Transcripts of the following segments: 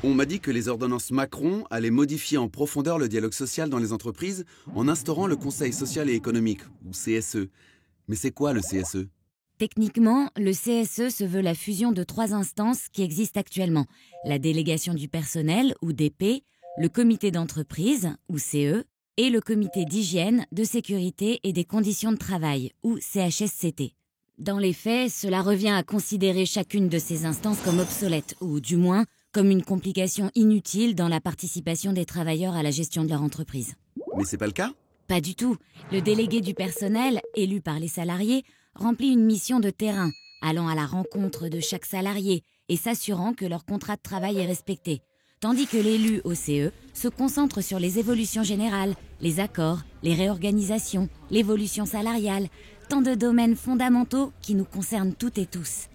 On m'a dit que les ordonnances Macron allaient modifier en profondeur le dialogue social dans les entreprises en instaurant le Conseil social et économique, ou CSE. Mais c'est quoi le CSE? Techniquement, le CSE se veut la fusion de 3 instances qui existent actuellement. La délégation du personnel, ou DP, le comité d'entreprise, ou CE, et le comité d'hygiène, de sécurité et des conditions de travail, ou CHSCT. Dans les faits, cela revient à considérer chacune de ces instances comme obsolète, ou du moins comme une complication inutile dans la participation des travailleurs à la gestion de leur entreprise. Mais c'est pas le cas? Pas du tout. Le délégué du personnel, élu par les salariés, remplit une mission de terrain, allant à la rencontre de chaque salarié et s'assurant que leur contrat de travail est respecté. Tandis que l'élu au CE se concentre sur les évolutions générales, les accords, les réorganisations, l'évolution salariale, tant de domaines fondamentaux qui nous concernent toutes et tous.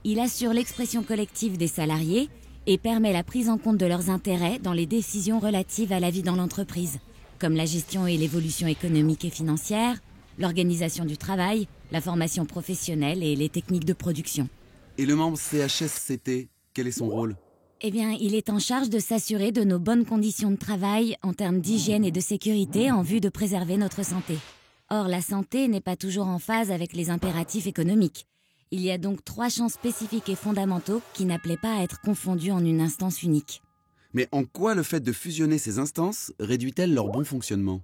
Il assure l'expression collective des salariés et permet la prise en compte de leurs intérêts dans les décisions relatives à la vie dans l'entreprise, comme la gestion et l'évolution économique et financière, l'organisation du travail, la formation professionnelle et les techniques de production. Et le membre CHSCT, quel est son rôle? Eh bien, il est en charge de s'assurer de nos bonnes conditions de travail en termes d'hygiène et de sécurité en vue de préserver notre santé. Or, la santé n'est pas toujours en phase avec les impératifs économiques. Il y a donc 3 champs spécifiques et fondamentaux qui n'appelaient pas à être confondus en une instance unique. Mais en quoi le fait de fusionner ces instances réduit-elle leur bon fonctionnement?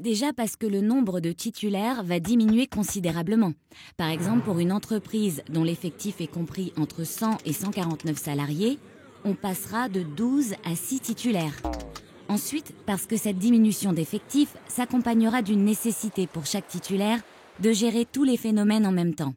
Déjà parce que le nombre de titulaires va diminuer considérablement. Par exemple, pour une entreprise dont l'effectif est compris entre 100 et 149 salariés, on passera de 12 à 6 titulaires. Ensuite, parce que cette diminution d'effectifs s'accompagnera d'une nécessité pour chaque titulaire de gérer tous les phénomènes en même temps.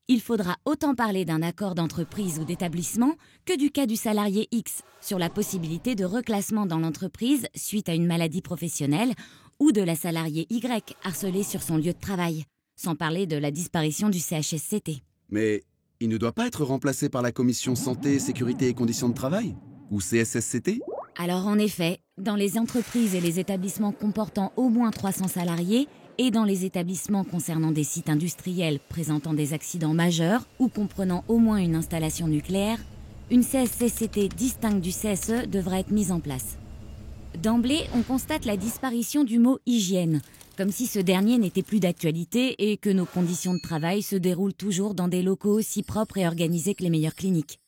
Il faudra autant parler d'un accord d'entreprise ou d'établissement que du cas du salarié X sur la possibilité de reclassement dans l'entreprise suite à une maladie professionnelle ou de la salariée Y harcelée sur son lieu de travail, sans parler de la disparition du CHSCT. Mais il ne doit pas être remplacé par la commission santé, sécurité et conditions de travail? Ou CSSCT? Alors en effet, dans les entreprises et les établissements comportant au moins 300 salariés, et dans les établissements concernant des sites industriels présentant des accidents majeurs ou comprenant au moins une installation nucléaire, une CSCCT distincte du CSE devra être mise en place. D'emblée, on constate la disparition du mot « hygiène », comme si ce dernier n'était plus d'actualité et que nos conditions de travail se déroulent toujours dans des locaux aussi propres et organisés que les meilleures cliniques.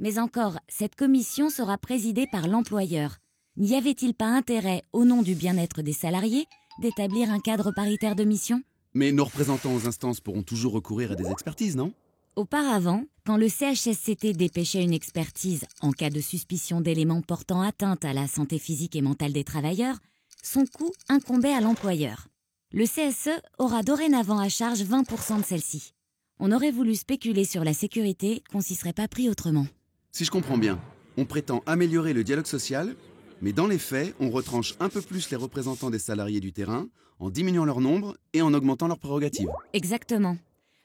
Mais encore, cette commission sera présidée par l'employeur. N'y avait-il pas intérêt, au nom du bien-être des salariés, d'établir un cadre paritaire de mission? Mais nos représentants aux instances pourront toujours recourir à des expertises, non? Auparavant, quand le CHSCT dépêchait une expertise en cas de suspicion d'éléments portant atteinte à la santé physique et mentale des travailleurs, son coût incombait à l'employeur. Le CSE aura dorénavant à charge 20% de celle-ci. On aurait voulu spéculer sur la sécurité qu'on s'y serait pas pris autrement. Si je comprends bien, on prétend améliorer le dialogue social, mais dans les faits, on retranche un peu plus les représentants des salariés du terrain en diminuant leur nombre et en augmentant leurs prérogatives. Exactement.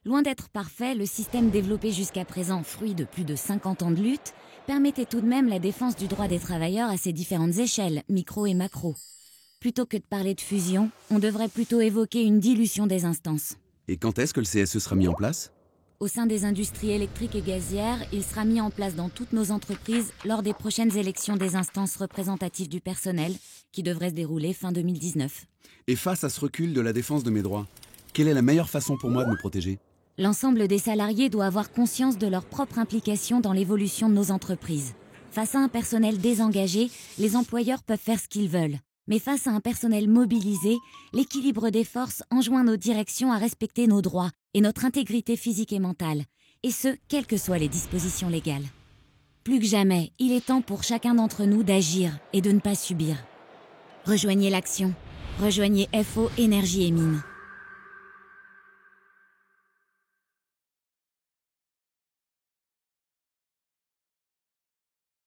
Loin d'être parfait, le système développé jusqu'à présent, fruit de plus de 50 ans de lutte, permettait tout de même la défense du droit des travailleurs à ses différentes échelles, micro et macro. Plutôt que de parler de fusion, on devrait plutôt évoquer une dilution des instances. Et quand est-ce que le CSE sera mis en place? Au sein des industries électriques et gazières, il sera mis en place dans toutes nos entreprises lors des prochaines élections des instances représentatives du personnel, qui devraient se dérouler fin 2019. Et face à ce recul de la défense de mes droits, quelle est la meilleure façon pour moi de me protéger? L'ensemble des salariés doit avoir conscience de leur propre implication dans l'évolution de nos entreprises. Face à un personnel désengagé, les employeurs peuvent faire ce qu'ils veulent. Mais face à un personnel mobilisé, l'équilibre des forces enjoint nos directions à respecter nos droits et notre intégrité physique et mentale, et ce, quelles que soient les dispositions légales. Plus que jamais, il est temps pour chacun d'entre nous d'agir et de ne pas subir. Rejoignez l'action. Rejoignez FO Énergie et Mines.